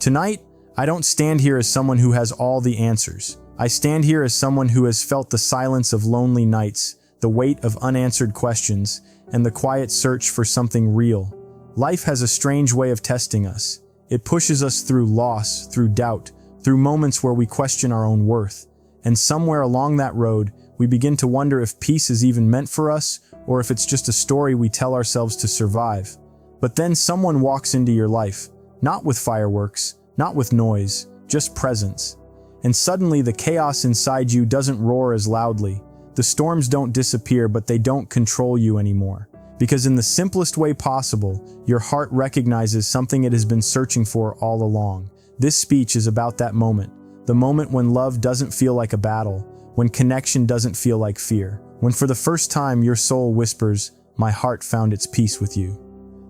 Tonight, I don't stand here as someone who has all the answers. I stand here as someone who has felt the silence of lonely nights, the weight of unanswered questions, and the quiet search for something real. Life has a strange way of testing us. It pushes us through loss, through doubt, through moments where we question our own worth. And somewhere along that road, we begin to wonder if peace is even meant for us, or if it's just a story we tell ourselves to survive. But then someone walks into your life, not with fireworks, not with noise, just presence. And suddenly the chaos inside you doesn't roar as loudly. The storms don't disappear, but they don't control you anymore. Because in the simplest way possible, your heart recognizes something it has been searching for all along. This speech is about that moment. The moment when love doesn't feel like a battle, when connection doesn't feel like fear, when for the first time your soul whispers, "My heart found its peace with you."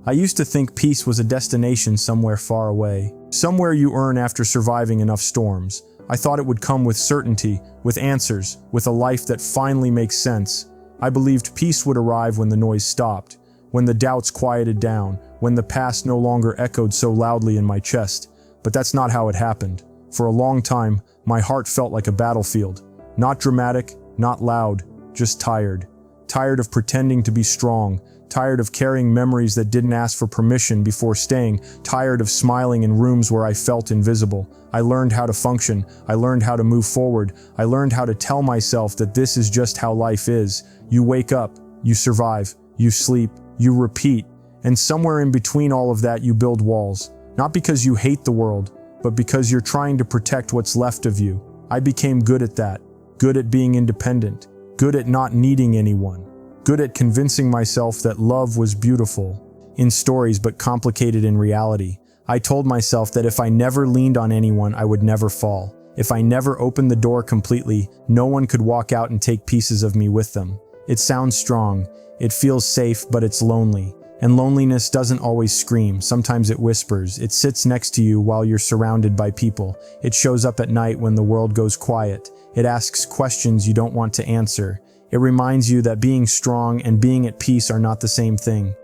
I used to think peace was a destination somewhere far away, somewhere you earn after surviving enough storms. I thought it would come with certainty, with answers, with a life that finally makes sense. I believed peace would arrive when the noise stopped, when the doubts quieted down, when the past no longer echoed so loudly in my chest. But that's not how it happened. For a long time, my heart felt like a battlefield. Not dramatic, not loud, just tired. Tired of pretending to be strong, tired of carrying memories that didn't ask for permission before staying, tired of smiling in rooms where I felt invisible. I learned how to function, I learned how to move forward, I learned how to tell myself that this is just how life is. You wake up, you survive, you sleep, you repeat, and somewhere in between all of that you build walls. Not because you hate the world, but because you're trying to protect what's left of you. I became good at that, good at being independent, good at not needing anyone, good at convincing myself that love was beautiful in stories but complicated in reality. I told myself that if I never leaned on anyone, I would never fall. If I never opened the door completely, no one could walk out and take pieces of me with them. It sounds strong, it feels safe, but it's lonely. And loneliness doesn't always scream, sometimes it whispers. It sits next to you while you're surrounded by people. It shows up at night when the world goes quiet. It asks questions you don't want to answer. It reminds you that being strong and being at peace are not the same thing.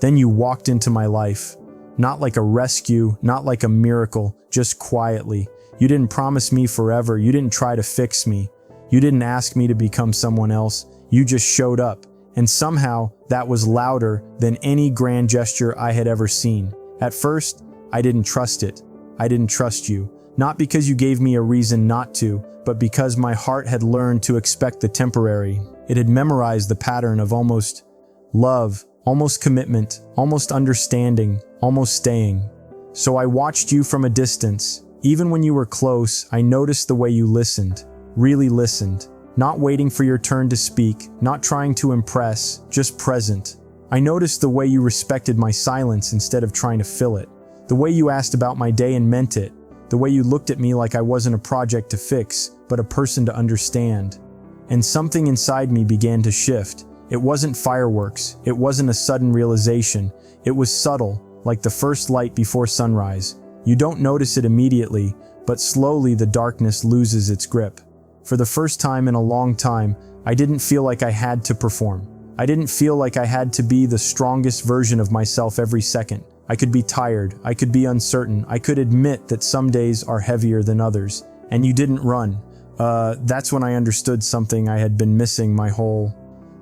Then you walked into my life. Not like a rescue, not like a miracle, just quietly. You didn't promise me forever, you didn't try to fix me. You didn't ask me to become someone else, you just showed up. And somehow, that was louder than any grand gesture I had ever seen. At first, I didn't trust it. I didn't trust you. Not because you gave me a reason not to, but because my heart had learned to expect the temporary. It had memorized the pattern of almost love, almost commitment, almost understanding, almost staying. So I watched you from a distance. Even when you were close, I noticed the way you listened, really listened. Not waiting for your turn to speak, not trying to impress, just present. I noticed the way you respected my silence instead of trying to fill it. The way you asked about my day and meant it. The way you looked at me like I wasn't a project to fix, but a person to understand. And something inside me began to shift. It wasn't fireworks. It wasn't a sudden realization. It was subtle, like the first light before sunrise. You don't notice it immediately, but slowly the darkness loses its grip. For the first time in a long time, I didn't feel like I had to perform. I didn't feel like I had to be the strongest version of myself every second. I could be tired, I could be uncertain, I could admit that some days are heavier than others. And you didn't run. That's when I understood something I had been missing my whole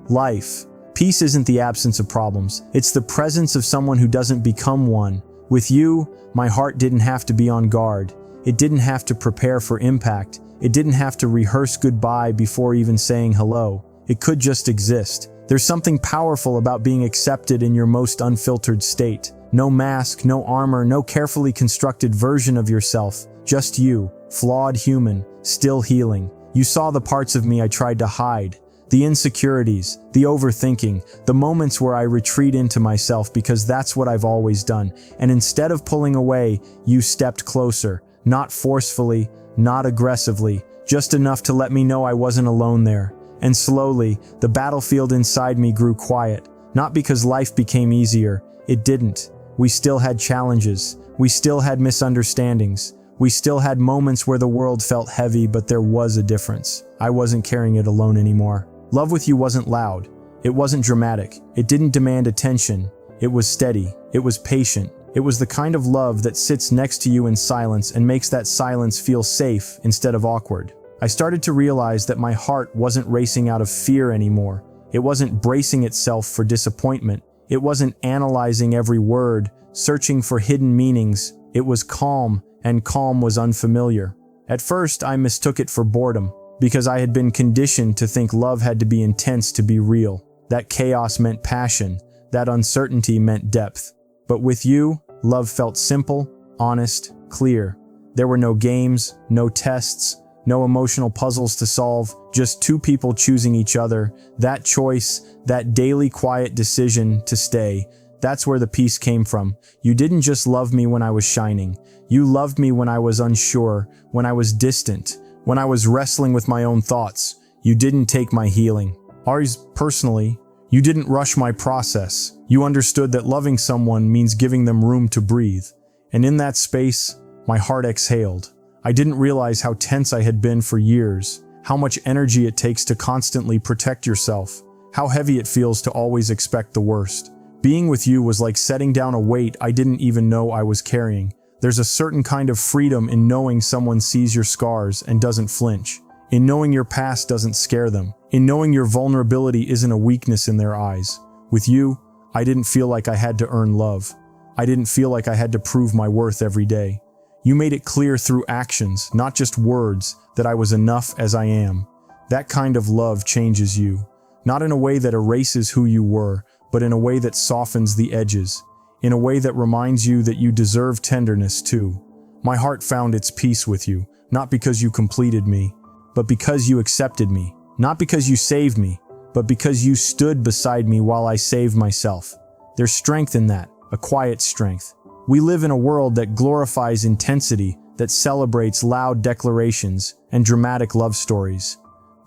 life. Peace isn't the absence of problems. It's the presence of someone who doesn't become one. With you, my heart didn't have to be on guard. It didn't have to prepare for impact. It didn't have to rehearse goodbye before even saying hello. It could just exist. There's something powerful about being accepted in your most unfiltered state. No mask, no armor, no carefully constructed version of yourself. Just you, flawed human, still healing. You saw the parts of me I tried to hide. The insecurities, the overthinking, the moments where I retreat into myself because that's what I've always done. And instead of pulling away, you stepped closer. Not forcefully, not aggressively, just enough to let me know I wasn't alone there. And slowly, the battlefield inside me grew quiet. Not because life became easier. It didn't. We still had challenges. We still had misunderstandings. We still had moments where the world felt heavy, but there was a difference. I wasn't carrying it alone anymore. Love with you wasn't loud. It wasn't dramatic. It didn't demand attention. It was steady. It was patient. It was the kind of love that sits next to you in silence and makes that silence feel safe instead of awkward. I started to realize that my heart wasn't racing out of fear anymore. It wasn't bracing itself for disappointment. It wasn't analyzing every word, searching for hidden meanings. It was calm, and calm was unfamiliar. At first, I mistook it for boredom, because I had been conditioned to think love had to be intense to be real. That chaos meant passion. That uncertainty meant depth. But with you, love felt simple, honest, clear. There were no games, no tests, no emotional puzzles to solve, just two people choosing each other. That choice, that daily quiet decision to stay, that's where the peace came from. You didn't just love me when I was shining. You loved me when I was unsure, when I was distant, when I was wrestling with my own thoughts. You didn't take my healing. Ours personally, you didn't rush my process. You understood that loving someone means giving them room to breathe. And in that space, my heart exhaled. I didn't realize how tense I had been for years, how much energy it takes to constantly protect yourself, how heavy it feels to always expect the worst. Being with you was like setting down a weight I didn't even know I was carrying. There's a certain kind of freedom in knowing someone sees your scars and doesn't flinch, in knowing your past doesn't scare them, in knowing your vulnerability isn't a weakness in their eyes. With you, I didn't feel like I had to earn love. I didn't feel like I had to prove my worth every day. You made it clear through actions, not just words, that I was enough as I am. That kind of love changes you, not in a way that erases who you were, but in a way that softens the edges, in a way that reminds you that you deserve tenderness too. My heart found its peace with you, not because you completed me, but because you accepted me, not because you saved me, but because you stood beside me while I saved myself. There's strength in that, a quiet strength. We live in a world that glorifies intensity, that celebrates loud declarations and dramatic love stories.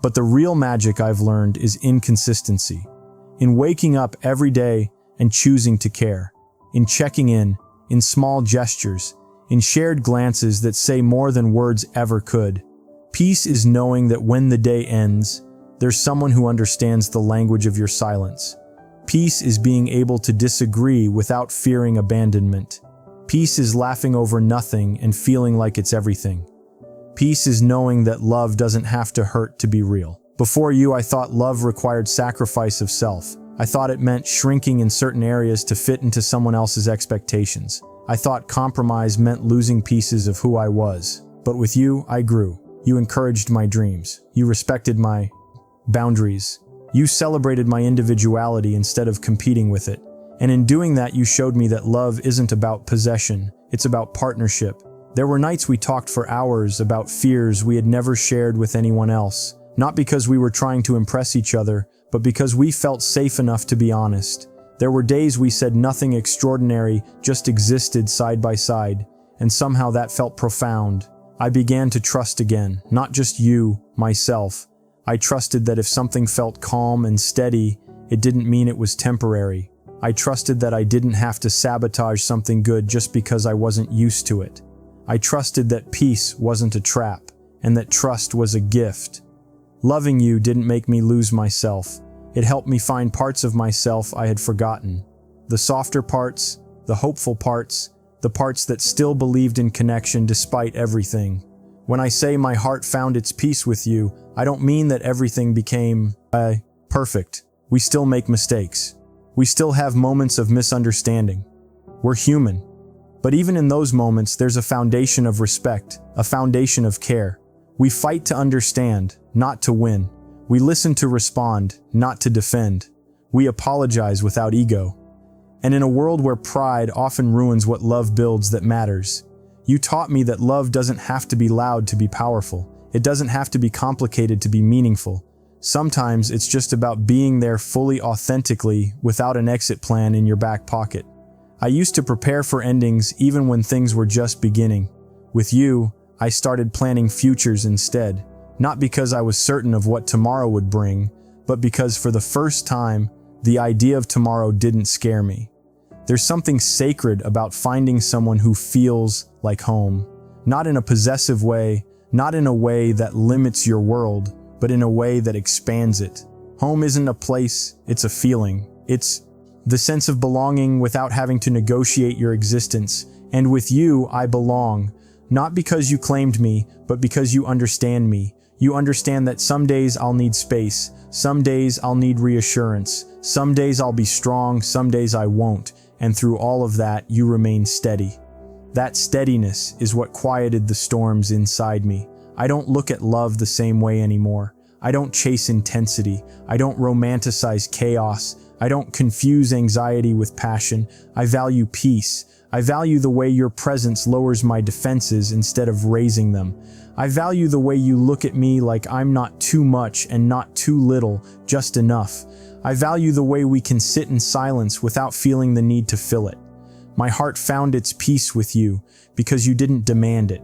But the real magic I've learned is inconsistency. In waking up every day and choosing to care. In checking in small gestures, in shared glances that say more than words ever could. Peace is knowing that when the day ends, there's someone who understands the language of your silence. Peace is being able to disagree without fearing abandonment. Peace is laughing over nothing and feeling like it's everything. Peace is knowing that love doesn't have to hurt to be real. Before you, I thought love required sacrifice of self. I thought it meant shrinking in certain areas to fit into someone else's expectations. I thought compromise meant losing pieces of who I was. But with you, I grew. You encouraged my dreams. You respected my boundaries. You celebrated my individuality instead of competing with it. And in doing that, you showed me that love isn't about possession, it's about partnership. There were nights we talked for hours about fears we had never shared with anyone else, not because we were trying to impress each other, but because we felt safe enough to be honest. There were days we said nothing extraordinary, just existed side by side, and somehow that felt profound. I began to trust again, not just you, myself. I trusted that if something felt calm and steady, it didn't mean it was temporary. I trusted that I didn't have to sabotage something good just because I wasn't used to it. I trusted that peace wasn't a trap, and that trust was a gift. Loving you didn't make me lose myself. It helped me find parts of myself I had forgotten. The softer parts, the hopeful parts, the parts that still believed in connection despite everything. When I say my heart found its peace with you, I don't mean that everything became perfect. We still make mistakes. We still have moments of misunderstanding. We're human. But even in those moments, there's a foundation of respect, a foundation of care. We fight to understand, not to win. We listen to respond, not to defend. We apologize without ego. And in a world where pride often ruins what love builds that matters, you taught me that love doesn't have to be loud to be powerful. It doesn't have to be complicated to be meaningful. Sometimes it's just about being there fully authentically without an exit plan in your back pocket. I used to prepare for endings even when things were just beginning. With you, I started planning futures instead, not because I was certain of what tomorrow would bring, but because for the first time, the idea of tomorrow didn't scare me. There's something sacred about finding someone who feels like home, not in a possessive way, not in a way that limits your world, but in a way that expands it. Home isn't a place, it's a feeling. It's The sense of belonging without having to negotiate your existence. And with you, I belong. Not because you claimed me, but because you understand me. You understand that some days I'll need space, some days I'll need reassurance, some days I'll be strong, some days I won't, and through all of that, you remain steady. That steadiness is what quieted the storms inside me. I don't look at love the same way anymore. I don't chase intensity. I don't romanticize chaos. I don't confuse anxiety with passion. I value peace. I value the way your presence lowers my defenses instead of raising them. I value the way you look at me like I'm not too much and not too little, just enough. I value the way we can sit in silence without feeling the need to fill it. My heart found its peace with you because you didn't demand it.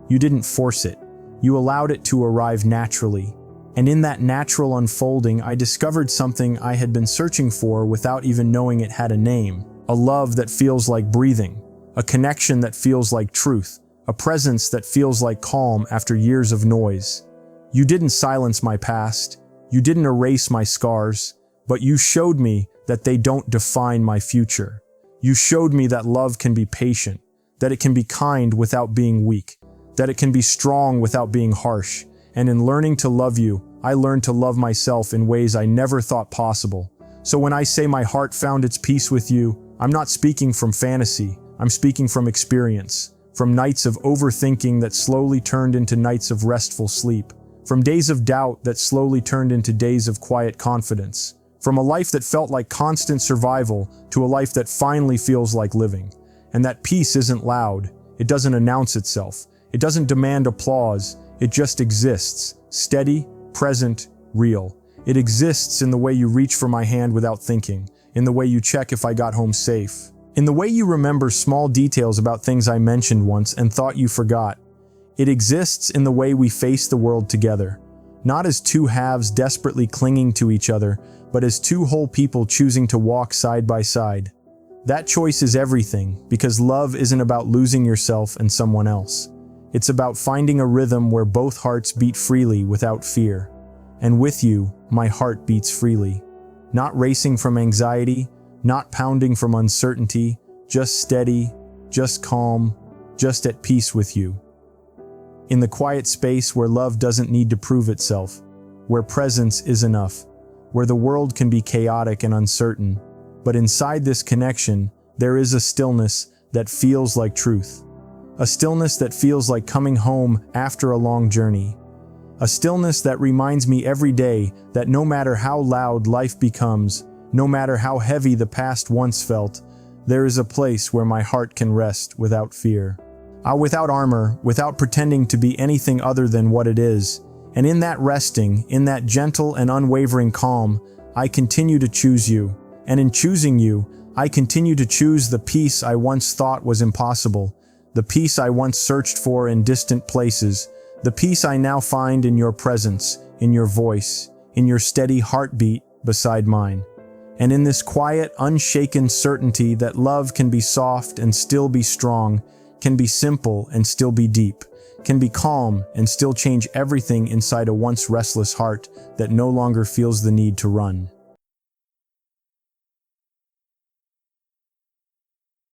You didn't force it. You allowed it to arrive naturally. And in that natural unfolding, I discovered something I had been searching for without even knowing it had a name. A love that feels like breathing, a connection that feels like truth, a presence that feels like calm after years of noise. You didn't silence my past, you didn't erase my scars, but you showed me that they don't define my future. You showed me that love can be patient, that it can be kind without being weak, that it can be strong without being harsh. And in learning to love you, I learned to love myself in ways I never thought possible. So when I say my heart found its peace with you, I'm not speaking from fantasy, I'm speaking from experience, from nights of overthinking that slowly turned into nights of restful sleep, from days of doubt that slowly turned into days of quiet confidence, from a life that felt like constant survival to a life that finally feels like living. And that peace isn't loud, it doesn't announce itself, it doesn't demand applause, it just exists, steady, present, real. It exists in the way you reach for my hand without thinking, in the way you check if I got home safe, in the way you remember small details about things I mentioned once and thought you forgot. It exists in the way we face the world together, not as two halves desperately clinging to each other, but as two whole people choosing to walk side by side. That choice is everything, because love isn't about losing yourself and someone else. It's about finding a rhythm where both hearts beat freely without fear. And with you, my heart beats freely. Not racing from anxiety, not pounding from uncertainty, just steady, just calm, just at peace with you. In the quiet space where love doesn't need to prove itself, where presence is enough, where the world can be chaotic and uncertain, but inside this connection, there is a stillness that feels like truth. A stillness that feels like coming home after a long journey. A stillness that reminds me every day that no matter how loud life becomes, no matter how heavy the past once felt, there is a place where my heart can rest without fear. Without armor, without pretending to be anything other than what it is. And in that resting, in that gentle and unwavering calm, I continue to choose you. And in choosing you, I continue to choose the peace I once thought was impossible, the peace I once searched for in distant places, the peace I now find in your presence, in your voice, in your steady heartbeat beside mine. And in this quiet, unshaken certainty that love can be soft and still be strong, can be simple and still be deep, can be calm and still change everything inside a once restless heart that no longer feels the need to run.